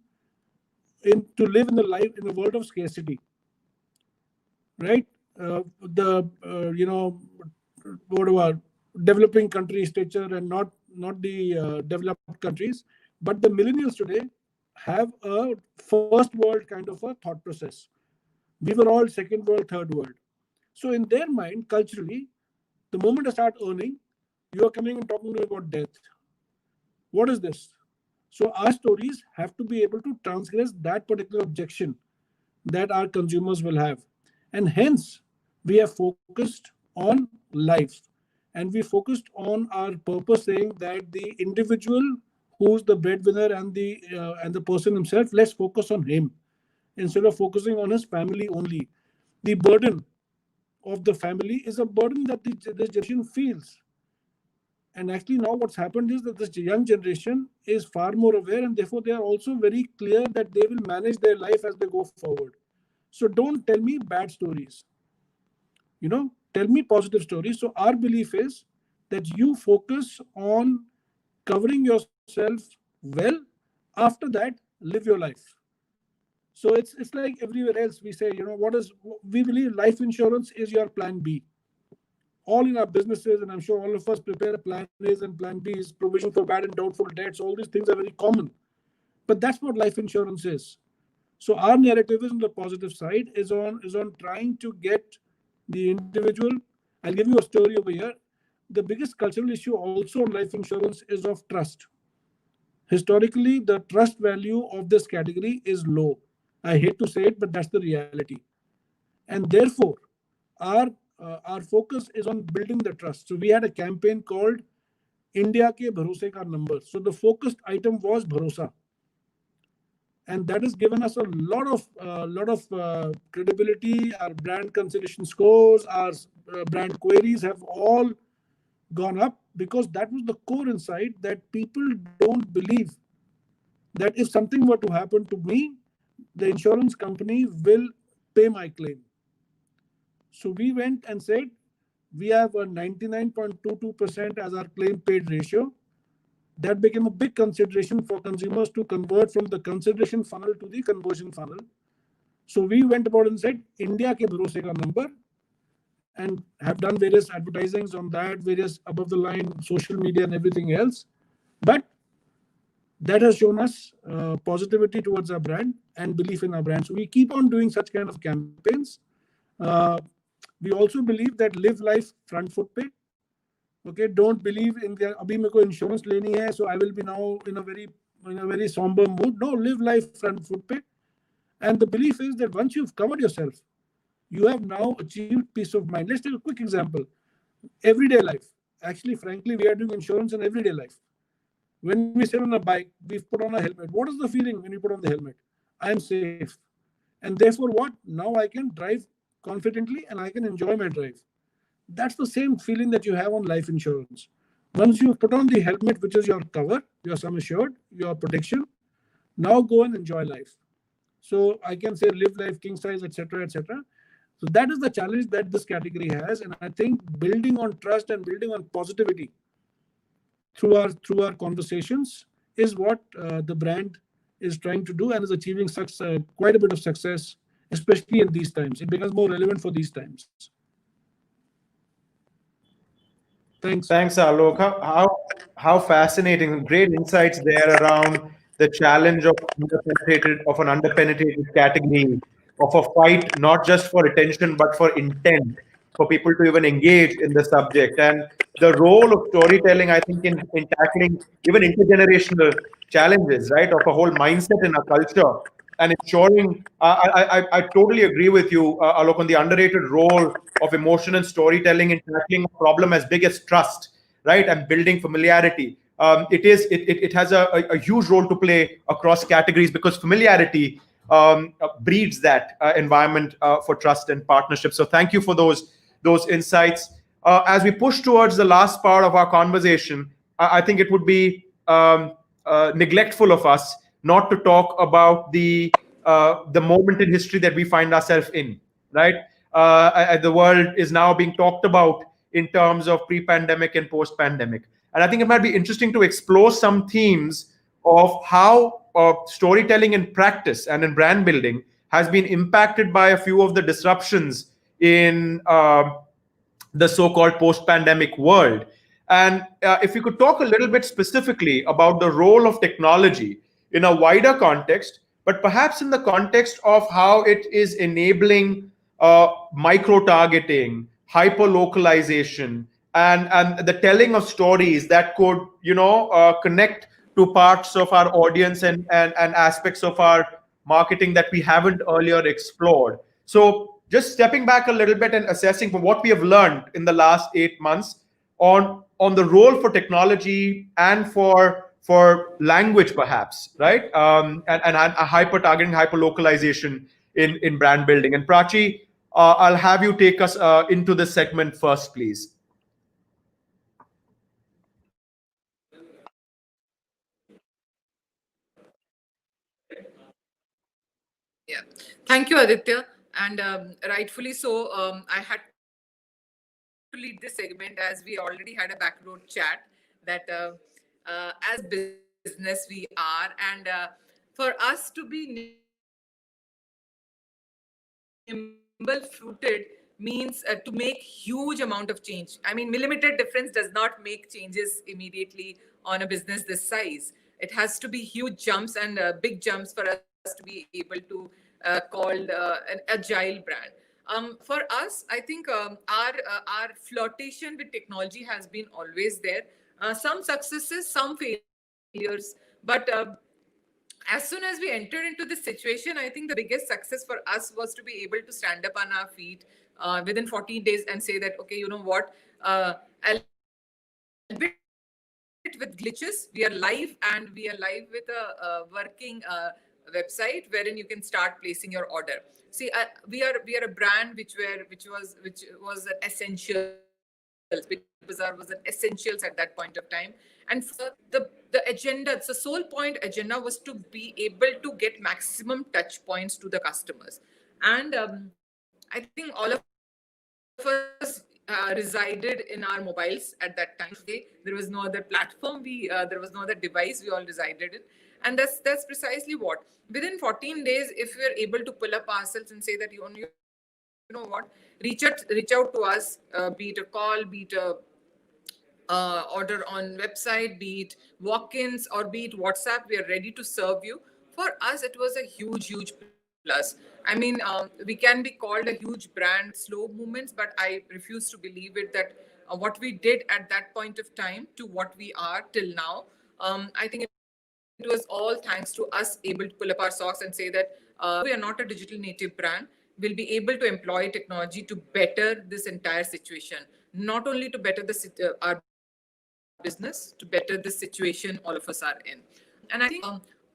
to live in the world of scarcity, right? The whatever developing country stature, and not the developed countries, but the millennials today have a first world kind of a thought process. We were all second world, third world. So in their mind, culturally, the moment I start earning, you are coming and talking to me about death. What is this? So our stories have to be able to transgress that particular objection that our consumers will have. And hence, we have focused on life. And we focused on our purpose, saying that the individual who's the breadwinner and the person himself, let's focus on him instead of focusing on his family only. The burden of the family is a burden that this generation feels. And actually, now what's happened is that this young generation is far more aware, and therefore they are also very clear that they will manage their life as they go forward. So don't tell me bad stories. Tell me positive stories. So our belief is that you focus on covering yourself well. After that, live your life. So it's like everywhere else. We say, we believe life insurance is your plan B. All in our businesses, and I'm sure all of us prepare a plan A's and plan B's, provision for bad and doubtful debts. All these things are very common. But that's what life insurance is. So our narrative is on the positive side, is on trying to get the individual. I'll give you a story over here. The biggest cultural issue also on life insurance is of trust. Historically, the trust value of this category is low. I hate to say it, but that's the reality. And therefore, our focus is on building the trust. So we had a campaign called India ke bharose ka number. So the focused item was bharosa. And that has given us a lot of credibility. Our brand consideration scores, our brand queries have all gone up, because that was the core insight, that people don't believe that if something were to happen to me, the insurance company will pay my claim. So we went and said, we have a 99.22% as our claim paid ratio. That became a big consideration for consumers to convert from the consideration funnel to the conversion funnel. So we went about and said, India ke bharose ka number, and have done various advertisings on that, various above the line social media and everything else. But that has shown us positivity towards our brand and belief in our brand. So we keep on doing such kind of campaigns. Uh, we also believe that live life front foot pe. Okay, don't believe in the abhi mere ko insurance leni hai, so I will be now in a very somber mood. No, live life front foot pe. And the belief is that once you've covered yourself, you have now achieved peace of mind. Let's take a quick example. Everyday life. Actually, frankly, we are doing insurance in everyday life. When we sit on a bike, we've put on a helmet. What is the feeling when you put on the helmet? I am safe. And therefore, what? Now I can drive confidently and I can enjoy my drive. That's the same feeling that you have on life insurance. Once you put on the helmet, which is your cover, your sum assured, your protection, now go and enjoy life. So I can say live life, king size, etc., etc. So that is the challenge that this category has, and I think building on trust and building on positivity through our conversations is what the brand is trying to do and is achieving such quite a bit of success, especially in these times. It becomes more relevant for these times. Thanks. Thanks, Alok. How fascinating! Great insights there around the challenge of of an underpenetrated category, of a fight not just for attention but for intent, for people to even engage in the subject, and the role of storytelling, I think, in tackling even intergenerational challenges, right, of a whole mindset in our culture, and ensuring. I totally agree with you, Alok, on the underrated role of emotion and storytelling in tackling a problem as big as trust, right, and building familiarity. It has a huge role to play across categories because familiarity breeds that environment for trust and partnership. So thank you for those insights. As we push towards the last part of our conversation, I think it would be neglectful of us not to talk about the moment in history that we find ourselves in, right? The world is now being talked about in terms of pre-pandemic and post-pandemic, and I think it might be interesting to explore some themes of how storytelling in practice and in brand building has been impacted by a few of the disruptions in the so-called post-pandemic world. And if you could talk a little bit specifically about the role of technology in a wider context, but perhaps in the context of how it is enabling micro-targeting, hyper-localization, and the telling of stories that could, connect to parts of our audience and aspects of our marketing that we haven't earlier explored. So just stepping back a little bit and assessing from what we have learned in the last 8 months on the role for technology and for language, perhaps, right? And a hyper targeting, hyper localization in brand building. And Prachi, I'll have you take us into this segment first, please. Yeah, thank you, Aditya. And rightfully so, I had to lead this segment as we already had a backroad chat that as a business we are, and for us to be nimble footed means to make huge amount of change. I mean, millimeter difference does not make changes immediately on a business this size. It has to be huge jumps and big jumps for us to be able to called an agile brand. For us, I think our flirtation with technology has been always there. Some successes, some failures, but as soon as we entered into this situation, I think the biggest success for us was to be able to stand up on our feet within 14 days and say that, okay, you know what, albeit with glitches, we are live, and we are live with a working website wherein you can start placing your order. See, we are a brand which was an essentials brand. We were an essentials brand. Big Bazaar was an essentials at that point of time. And for the agenda, the sole point agenda was to be able to get maximum touch points to the customers. And I think all of us resided in our mobiles at that time. Day, there was no other platform. There was no other device. We all resided in, and that's precisely what. Within 14 days, if we are able to pull up ourselves and say that you know what, reach out to us, be it a call, be it a order on website, be it walk-ins, or be it WhatsApp, we are ready to serve you. For us, it was a huge plus. I mean, we can be called a huge brand, slow movements, but I refuse to believe it that what we did at that point of time to what we are till now, I think it was all thanks to us able to pull up our socks and say that though we are not a digital native brand, we'll be able to employ technology to better this entire situation, not only to better our business, to better the situation all of us are in. And I think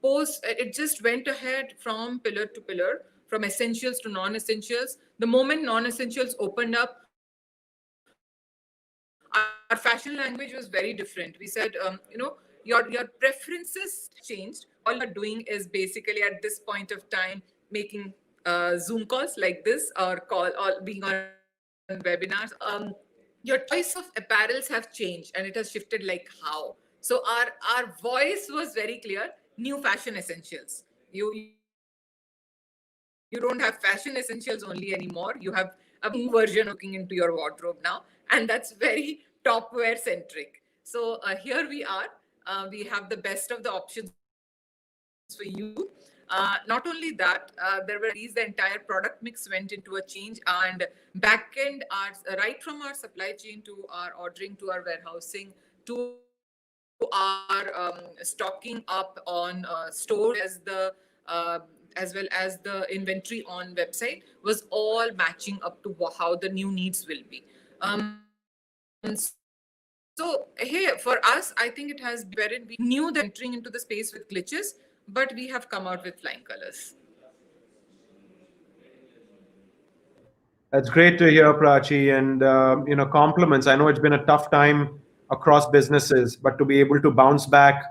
post it just went ahead from pillar to pillar, from essentials to non-essentials. The moment non-essentials opened up, our fashion language was very different. We said, your preferences changed. All you are doing is basically at this point of time making Zoom calls like this, or call or being on webinars. Your choice of apparels have changed, and it has shifted like how. So our voice was very clear: new fashion essentials. You don't have fashion essentials only anymore. You have a new version of looking into your wardrobe now, and that's very topwear centric. So here we are. We have the best of the options for you. Not only that, there were categories. The entire product mix went into a change, and back end, right from our supply chain to our ordering to our warehousing to our stocking up on stores, as well as the inventory on website, was all matching up to how the new needs will be. So here for us, I think it has been wherein we knew that we were entering into the space with glitches, but we have come out with flying colors. That's great to hear, Prachi, and compliments. I know it's been a tough time across businesses, but to be able to bounce back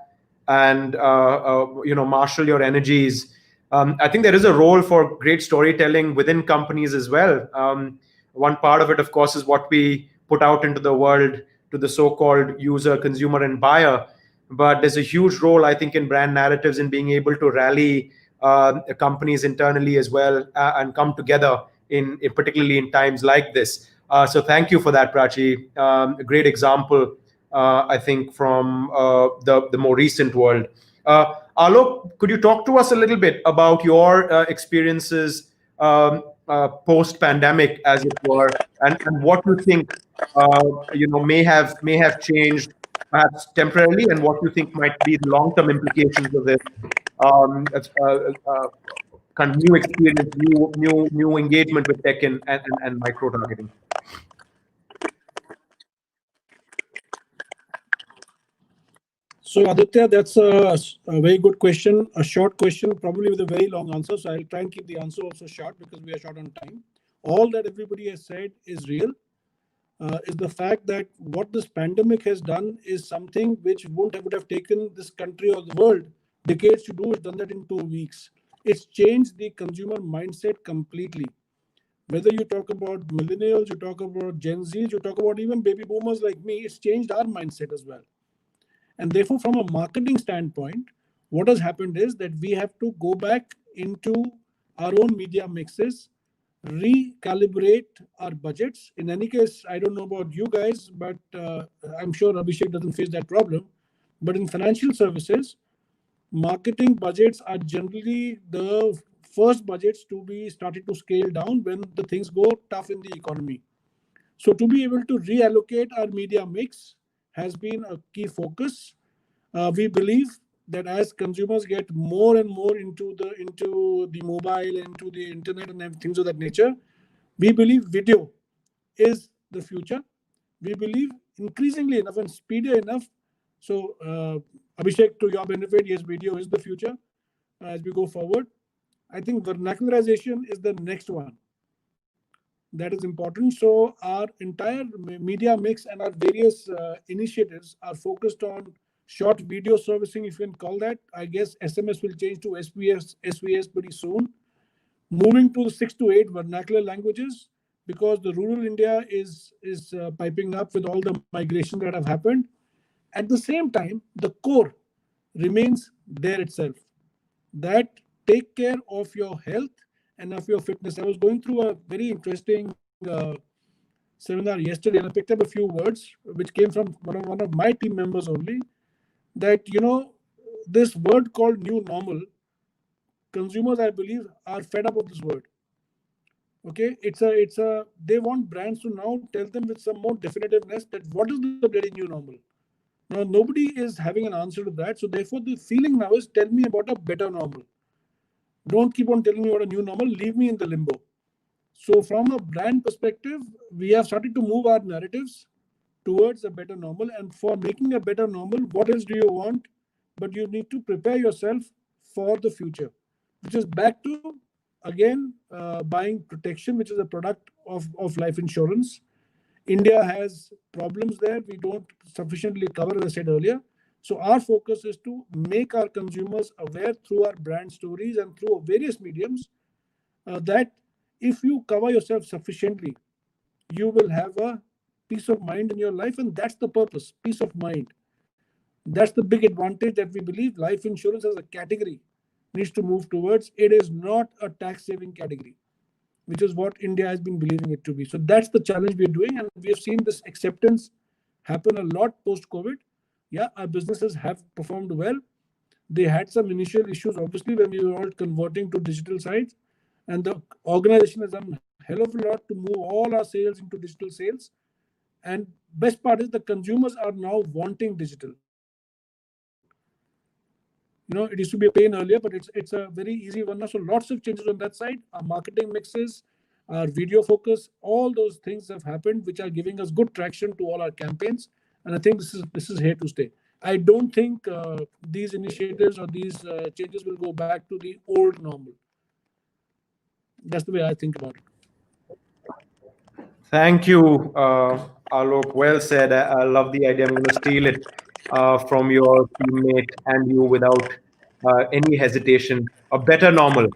and marshal your energies, I think there is a role for great storytelling within companies as well. One part of it, of course, is what we put out into the world to the so-called user, consumer, and buyer. But there's a huge role, I think, in brand narratives in being able to rally companies internally as well and come together particularly in times like this. So thank you for that, Prachi. A great example, I think, from the more recent world. Alok, could you talk to us a little bit about your experiences post-pandemic, as it were, and what you think may have changed perhaps temporarily, and what you think might be the long-term implications of this kind of new experience, new engagement with tech and micro targeting. So Aditya, that's a very good question, a short question, probably with a very long answer. So I'll try and keep the answer also short because we are short on time. All that everybody has said is real. Is the fact that what this pandemic has done is something which would have taken this country or the world decades to do. It's done that in 2 weeks. It's changed the consumer mindset completely. Whether you talk about millennials, you talk about Gen Zs, you talk about even baby boomers like me, it's changed our mindset as well. And therefore, from a marketing standpoint, what has happened is that we have to go back into our own media mixes, recalibrate our budgets. In any case, I don't know about you guys, but I'm sure Abhishek doesn't face that problem. But in financial services, marketing budgets are generally the first budgets to be started to scale down when the things go tough in the economy. So to be able to reallocate our media mix has been a key focus. We believe that as consumers get more and more into the mobile, into the internet and things of that nature, we believe video is the future. We believe increasingly enough and speedier enough. So Abhishek, to your benefit, yes, video is the future as we go forward. I think vernacularization is the next one. That is important. So our entire media mix and our various initiatives are focused on short video servicing, if you can call that. I guess SMS will change to SVS pretty soon. Moving to 6 to 8 vernacular languages, because the rural India is piping up with all the migration that have happened. At the same time, the core remains there itself, that take care of your health and of your fitness. I was going through a very interesting seminar yesterday, and I picked up a few words which came from one of my team members only. That this word called new normal, consumers, I believe, are fed up of this word. Okay, it's a they want brands to now tell them with some more definitiveness that what is the bloody new normal. Now nobody is having an answer to that, so therefore the feeling now is, tell me about a better normal. Don't keep on telling me what a new normal. Leave me in the limbo. So, from a brand perspective, we have started to move our narratives towards a better normal. And for making a better normal, what else do you want? But you need to prepare yourself for the future, which is back to again buying protection, which is a product of life insurance. India has problems there. We don't sufficiently cover, as I said earlier. So our focus is to make our consumers aware through our brand stories and through various mediums that if you cover yourself sufficiently, you will have a peace of mind in your life, and that's the purpose, peace of mind. That's the big advantage that we believe life insurance as a category needs to move towards. It is not a tax saving category, which is what India has been believing it to be. So that's the challenge we're doing, and we have seen this acceptance happen a lot post COVID. Yeah, our businesses have performed well. They had some initial issues, obviously, when we were all converting to digital sites, and the organization has done a hell of a lot to move all our sales into digital sales. And best part is the consumers are now wanting digital. It used to be a pain earlier, but it's a very easy one now. So lots of changes on that side. Our marketing mixes, our video focus, all those things have happened, which are giving us good traction to all our campaigns. And I think this is here to stay. I don't think these initiatives or these changes will go back to the old normal. That's the way I think about it. Thank you, Alok. Well said. I love the idea. I'm going to steal it from your teammate and you without any hesitation. A better normal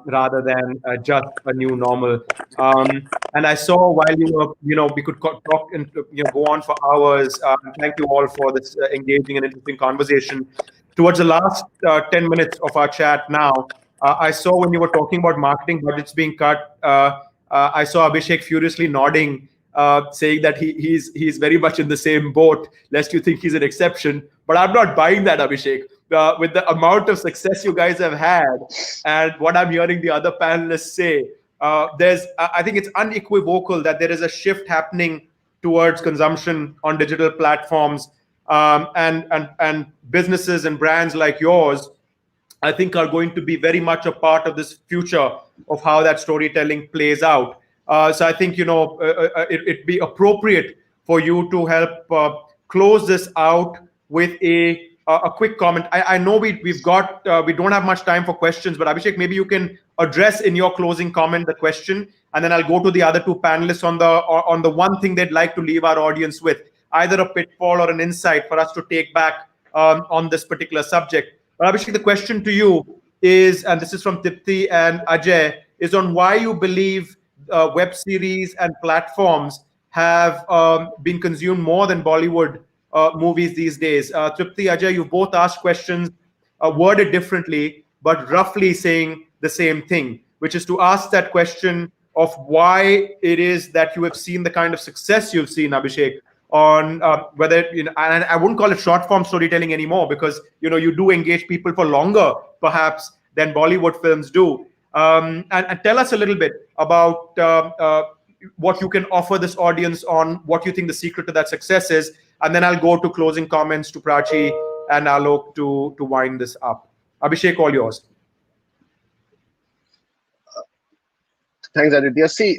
rather than just a new normal. And I saw while you were, we could talk and go on for hours. Thank you all for this engaging and interesting conversation. Towards the last 10 minutes of our chat now, I saw when you were talking about marketing budgets being cut. I saw Abhishek furiously nodding, saying that he's very much in the same boat, lest you think he's an exception. But I'm not buying that, Abhishek. With the amount of success you guys have had, and what I'm hearing the other panelists say, I think it's unequivocal that there is a shift happening towards consumption on digital platforms, and businesses and brands like yours, I think, are going to be very much a part of this future of how that storytelling plays out. So I think it'd be appropriate for you to help close this out with a quick comment. I know we don't have much time for questions, but Abhishek, maybe you can address in your closing comment the question, and then I'll go to the other two panelists on the one thing they'd like to leave our audience with, either a pitfall or an insight for us to take back on this particular subject. Abhishek, the question to you is, and this is from Tipti and Ajay, is on why you believe web series and platforms have been consumed more than Bollywood movies these days. Tipti, Ajay, you both asked questions worded differently, but roughly saying the same thing, which is to ask that question of why it is that you have seen the kind of success you've seen, Abhishek, on whether, and I wouldn't call it short form storytelling anymore, because you do engage people for longer perhaps than Bollywood films do. And tell us a little bit about what you can offer this audience on what you think the secret to that success is, and then I'll go to closing comments to Prachi and Alok to wind this up. Abhishek, all yours. Thanks, Aditya. See,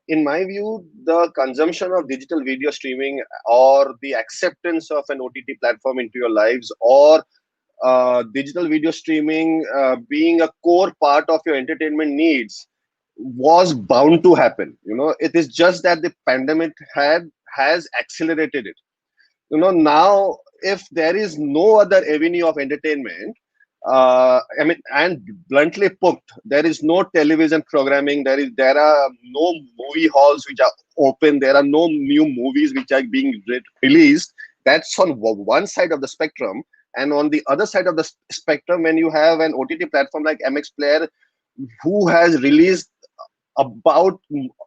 in my view, the consumption of digital video streaming or the acceptance of an OTT platform into your lives, or digital video streaming being a core part of your entertainment needs, was bound to happen. It is just that the pandemic has accelerated it. Now if there is no other avenue of entertainment, I mean, and bluntly put, there is no television programming, there are no movie halls which are open, there are no new movies which are being released. That's on one side of the spectrum. And on the other side of the spectrum, when you have an OTT platform like MX Player, who has released about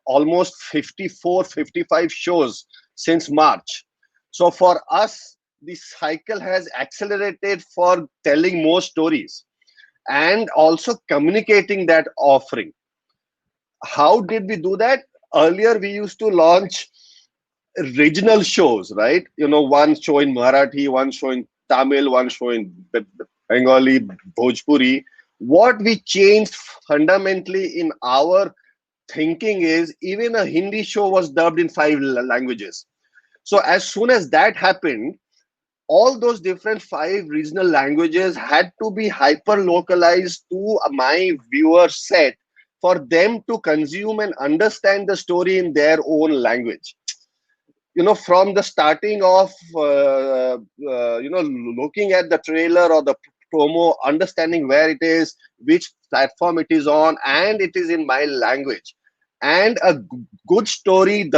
almost 54, 55 shows since March. So for us, the cycle has accelerated for telling more stories and also communicating that offering. How did we do that? Earlier, we used to launch regional shows, right? One show in Marathi, one show in Tamil, one show in Bengali, Bhojpuri. What we changed fundamentally in our thinking is even a Hindi show was dubbed in 5 languages. So as soon as that happened, all those different 5 regional languages had to be hyper localized to my viewer set for them to consume and understand the story in their own language. From the starting of looking at the trailer or the promo, understanding where it is, which platform it is on, and it is in my language. And a good story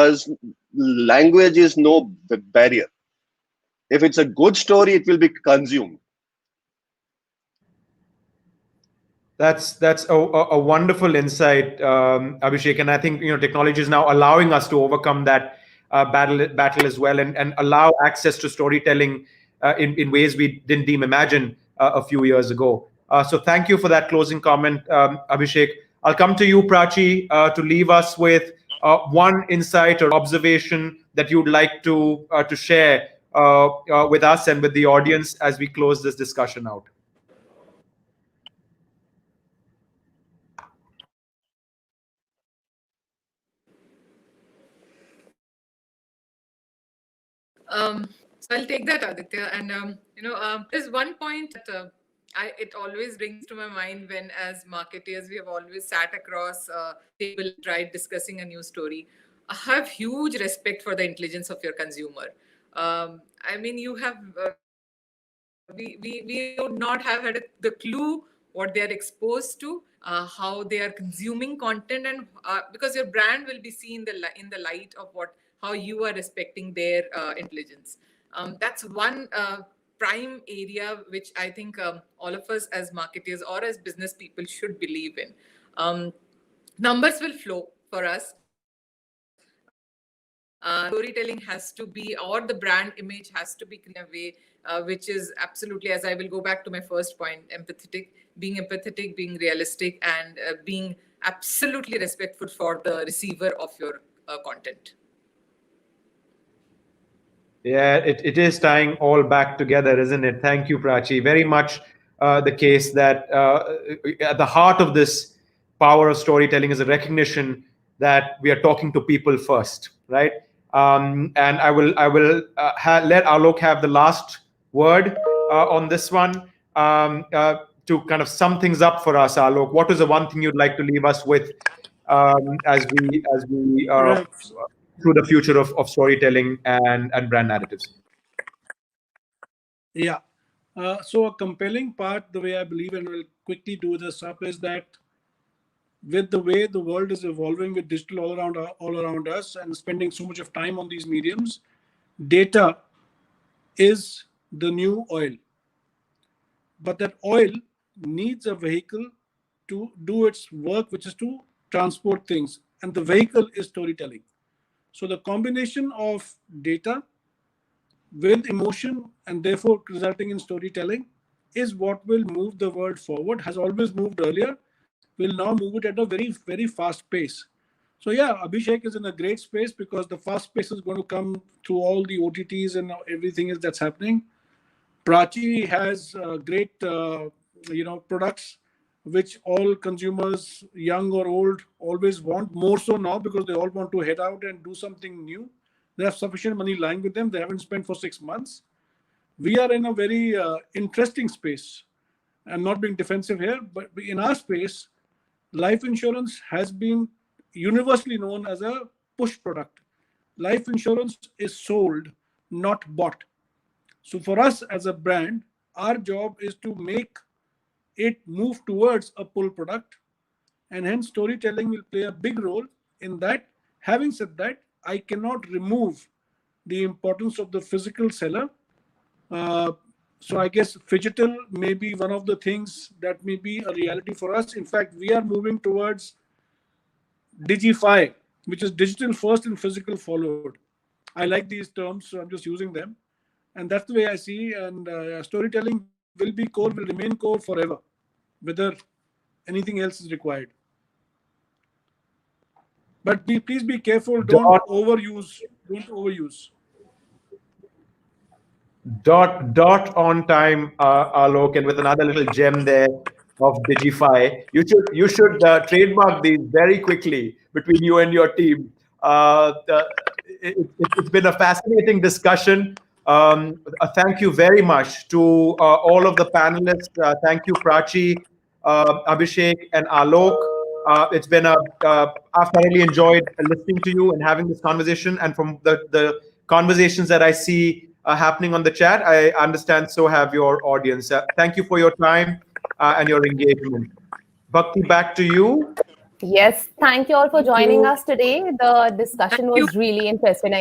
language is no barrier. If it's a good story, it will be consumed. That's a wonderful insight, Abhishek, and I think technology is now allowing us to overcome that battle as well, and allow access to storytelling in ways we didn't even imagine a few years ago. So thank you for that closing comment, Abhishek. I'll come to you, Prachi, to leave us with one insight or observation that you'd like to share with us and with the audience as we close this discussion out. So I'll take that, Aditya. And there's one point that it always brings to my mind when, as marketers, we have always sat across table, tried discussing a new story. I have huge respect for the intelligence of your consumer. I mean, you have we would not have had the clue what they are exposed to, how they are consuming content, and because your brand will be seen in the light of how you are respecting their intelligence. That's one prime area which I think all of us as marketers or as business people should believe in. Numbers will flow for us. Storytelling has to be, or the brand image has to be in a way which is absolutely, as I will go back to my first point, empathetic, being realistic, and being absolutely respectful for the receiver of your content. Yeah, it is tying all back together, isn't it? Thank you, Prachi. Very much the case that at the heart of this power of storytelling is a recognition that we are talking to people first, right? And I will let Alok have the last word on this one, to kind of sum things up for us. Alok, what is the one thing you'd like to leave us with as we Right. through the future of storytelling and brand narratives? Yeah. So a compelling part, the way I believe, and we'll quickly do this up, is that with the way the world is evolving with digital all around us and spending so much of time on these mediums, data is the new oil. But that oil needs a vehicle to do its work, which is to transport things. And the vehicle is storytelling. So the combination of data with emotion and therefore resulting in storytelling is what will move the world forward, has always moved earlier, will now move it at a very, very fast pace. So yeah, Abhishek is in a great space because the fast pace is going to come through all the OTTs and everything that's happening. Prachi has great, products which all consumers, young or old, always want, more so now because they all want to head out and do something new. They have sufficient money lying with them. They haven't spent for 6 months. We are in a very interesting space. I'm not being defensive here, but in our space, life insurance has been universally known as a push product. Life insurance is sold, not bought. So for us as a brand, our job is to make it move towards a pull product, and hence storytelling will play a big role in that. Having said that, I cannot remove the importance of the physical seller. Uh, so I guess phygital may be one of the things that may be a reality for us. In fact, we are moving towards Digify, which is digital first and physical followed. I like these terms, so I'm just using them. And that's the way I see. And storytelling will be core, will remain core forever, whether anything else is required. But please be careful. Don't overuse. Don't overuse. Dot on time, Alok, and with another little gem there of Digify. You should trademark these very quickly between you and your team. It's been a fascinating discussion. Thank you very much to all of the panelists. Thank you, Prachi, Abhishek, and Alok. It's been I've thoroughly enjoyed listening to you and having this conversation. And from the conversations that I see happening on the chat, I understand so have your audience. Thank you for your time and your engagement. Bhakti, back to you. Yes, thank you all for joining us today. The discussion was really interesting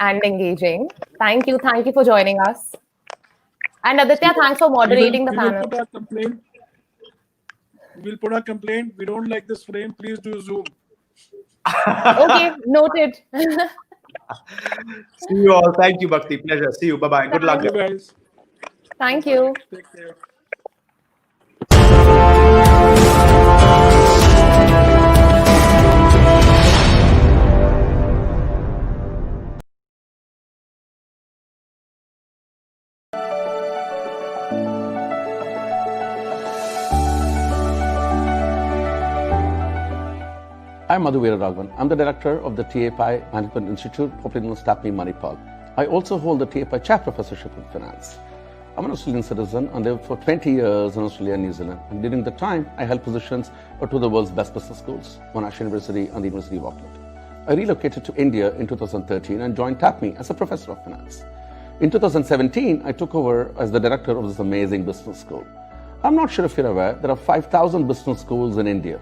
and engaging. Thank you for joining us. And Aditya, thanks for moderating the panel. We'll put a complaint. We don't like this frame. Please do Zoom. Okay, noted. See you all. Thank you, Bhakti. Pleasure. See you. Bye-bye. Good luck. Thank you, guys. Thank you. Take care. I'm Madhu Veeraraghavan. I'm the director of the TAPI Management Institute, popularly known as TAPMI Manipal. I also hold the TAPI Chair Professorship in Finance. I'm an Australian citizen and lived for 20 years in Australia and New Zealand. And during the time, I held positions at two of the world's best business schools, Monash University and the University of Auckland. I relocated to India in 2013 and joined TAPMI as a professor of finance. In 2017, I took over as the director of this amazing business school. I'm not sure if you're aware, there are 5,000 business schools in India.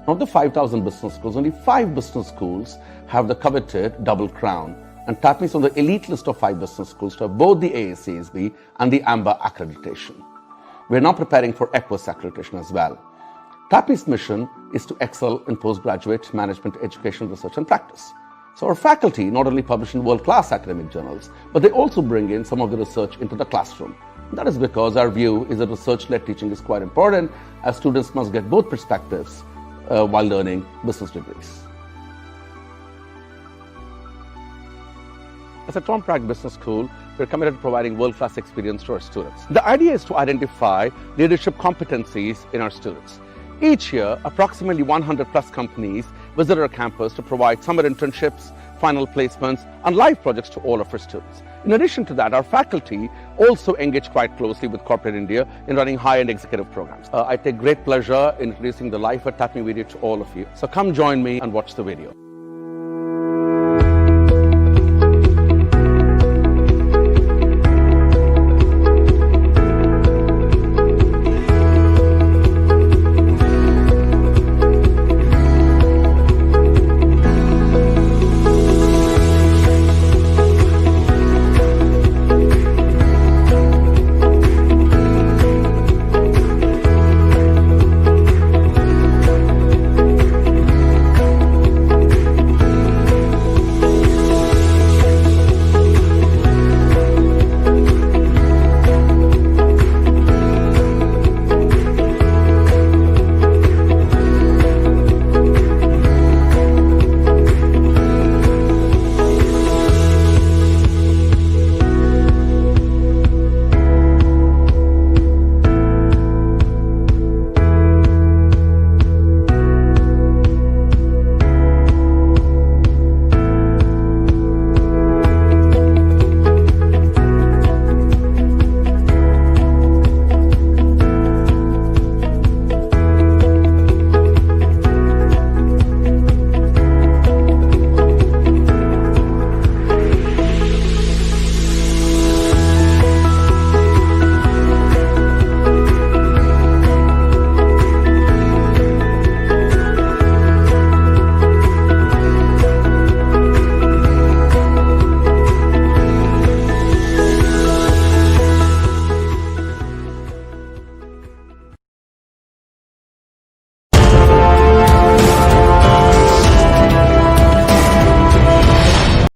Of the 5,000 business schools, only 5 business schools have the coveted double crown. And TAPMI is on the elite list of 5 business schools to have both the AACSB and the AMBA accreditation. We're now preparing for EQUIS accreditation as well. TAPMI's mission is to excel in postgraduate management, education, research, and practice. So our faculty not only publish in world-class academic journals, but they also bring in some of the research into the classroom. And that is because our view is that research-led teaching is quite important, as students must get both perspectives while learning business degrees. As a Tom Pratt Business School, we're committed to providing world-class experience to our students. The idea is to identify leadership competencies in our students. Each year, approximately 100 plus companies visit our campus to provide summer internships, final placements, and live projects to all of our students. In addition to that, our faculty also engage quite closely with corporate India in running high-end executive programs. I take great pleasure in introducing the Life at TAPMI video to all of you. So come join me and watch the video.